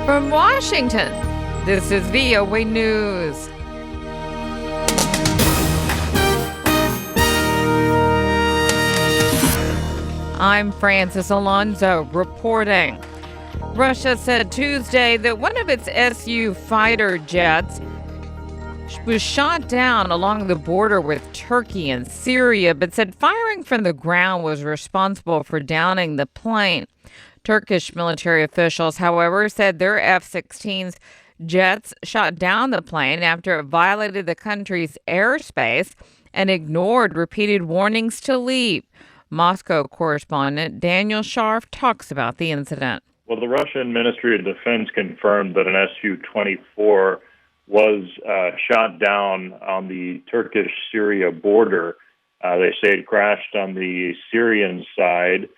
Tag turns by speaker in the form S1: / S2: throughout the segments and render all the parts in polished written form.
S1: From Washington, this is VOA News. I'm Frances Alonzo reporting. Russia said Tuesday that one of its Su fighter jets was shot down along the border with Turkey and Syria, but said firing from the ground was responsible for downing the plane. Turkish military officials, however, said their F-16's jets shot down the plane after it violated the country's airspace and ignored repeated warnings to leave. Moscow correspondent Daniel Schearf talks about the incident.
S2: Well, the Russian Ministry of Defense confirmed that an Su-24 was shot down on the Turkish-Syria border. They say it crashed on the Syrian side.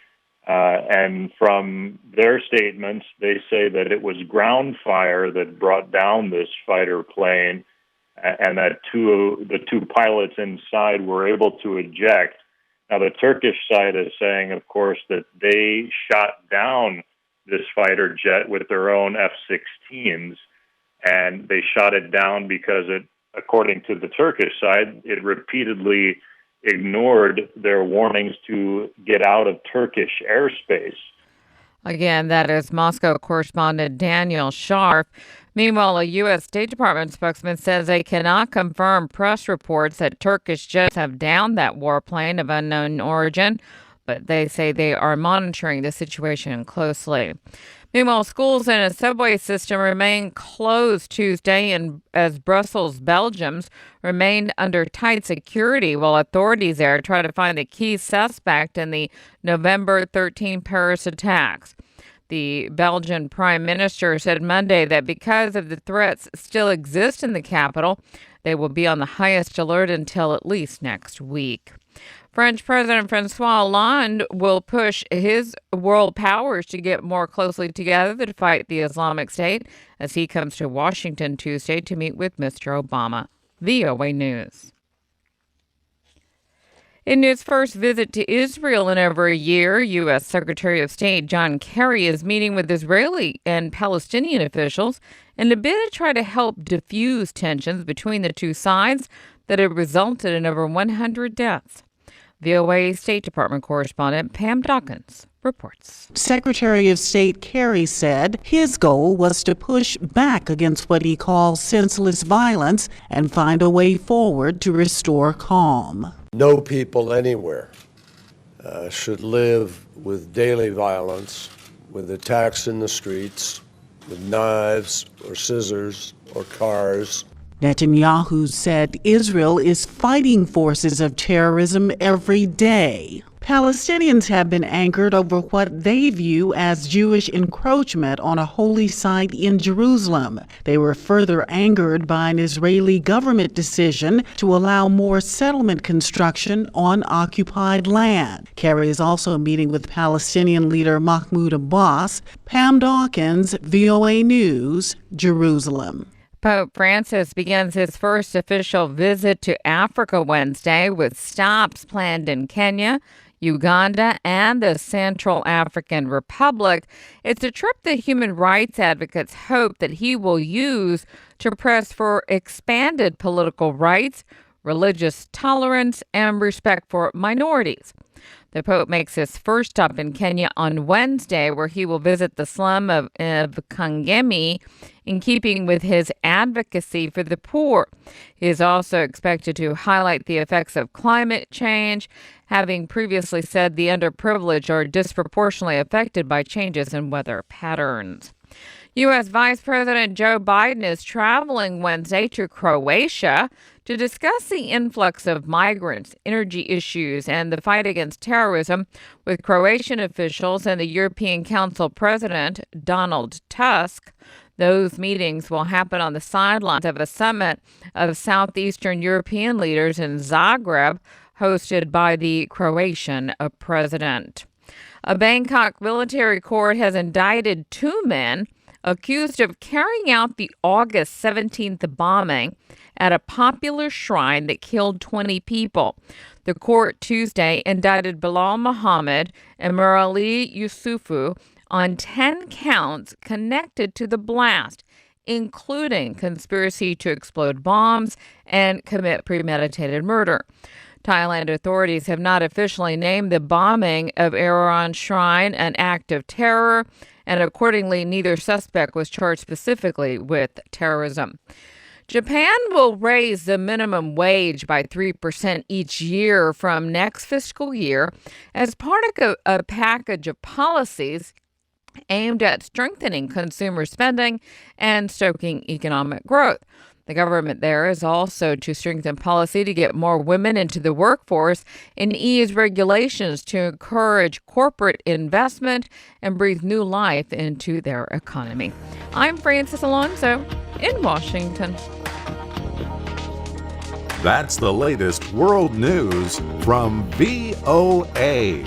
S2: And from their statements, they say that it was ground fire that brought down this fighter plane, and that the two pilots inside were able to eject. Now, the Turkish side is saying, of course, that they shot down this fighter jet with their own F-16s, and they shot it down because according to the Turkish side, it repeatedly ignored their warnings to get out of Turkish airspace.
S1: Again, that is Moscow correspondent Daniel Schearf. Meanwhile, a U.S. State Department spokesman says they cannot confirm press reports that Turkish jets have downed that warplane of unknown origin, but they say they are monitoring the situation closely. Meanwhile, schools and a subway system remain closed Tuesday as Brussels, Belgium, remained under tight security while authorities there try to find the key suspect in the November 13 Paris attacks. The Belgian prime minister said Monday that because of the threats still exist in the capital, they will be on the highest alert until at least next week. French President Frances Alonzo will push his world powers to get more closely together to fight the Islamic State as he comes to Washington Tuesday to meet with Mr. Obama. VOA News. In his first visit to Israel in over a year, U.S. Secretary of State John Kerry is meeting with Israeli and Palestinian officials in a bid to try to help diffuse tensions between the two sides that have resulted in over 100 deaths. VOA State Department correspondent Pam Dawkins reports.
S3: Secretary of State Kerry said his goal was to push back against what he calls senseless violence and find a way forward to restore calm.
S4: No people anywhere should live with daily violence, with attacks in the streets, with knives or scissors or cars.
S3: Netanyahu said Israel is fighting forces of terrorism every day. Palestinians have been angered over what they view as Jewish encroachment on a holy site in Jerusalem. They were further angered by an Israeli government decision to allow more settlement construction on occupied land. Kerry is also meeting with Palestinian leader Mahmoud Abbas. Pam Dawkins, VOA News, Jerusalem.
S1: Pope Francis begins his first official visit to Africa Wednesday with stops planned in Kenya, Uganda, and the Central African Republic. It's a trip that human rights advocates hope that he will use to press for expanded political rights, religious tolerance, and respect for minorities. The Pope makes his first stop in Kenya on Wednesday, where he will visit the slum of Kangemi in keeping with his advocacy for the poor. He is also expected to highlight the effects of climate change, having previously said the underprivileged are disproportionately affected by changes in weather patterns. U.S. Vice President Joe Biden is traveling Wednesday to Croatia to discuss the influx of migrants, energy issues, and the fight against terrorism with Croatian officials and the European Council President, Donald Tusk. Those meetings will happen on the sidelines of a summit of Southeastern European leaders in Zagreb, hosted by the Croatian president. A Bangkok military court has indicted two men accused of carrying out the August 17th bombing at a popular shrine that killed 20 people. The court Tuesday indicted Bilal Muhammad and Murali Yusufu on 10 counts connected to the blast, including conspiracy to explode bombs and commit premeditated murder. Thailand authorities have not officially named the bombing of Erdogan's shrine an act of terror, and accordingly, neither suspect was charged specifically with terrorism. Japan will raise the minimum wage by 3% each year from next fiscal year as part of a package of policies aimed at strengthening consumer spending and stoking economic growth. The government there is also to strengthen policy to get more women into the workforce and ease regulations to encourage corporate investment and breathe new life into their economy. I'm Frances Alonzo in Washington.
S5: That's the latest world news from VOA.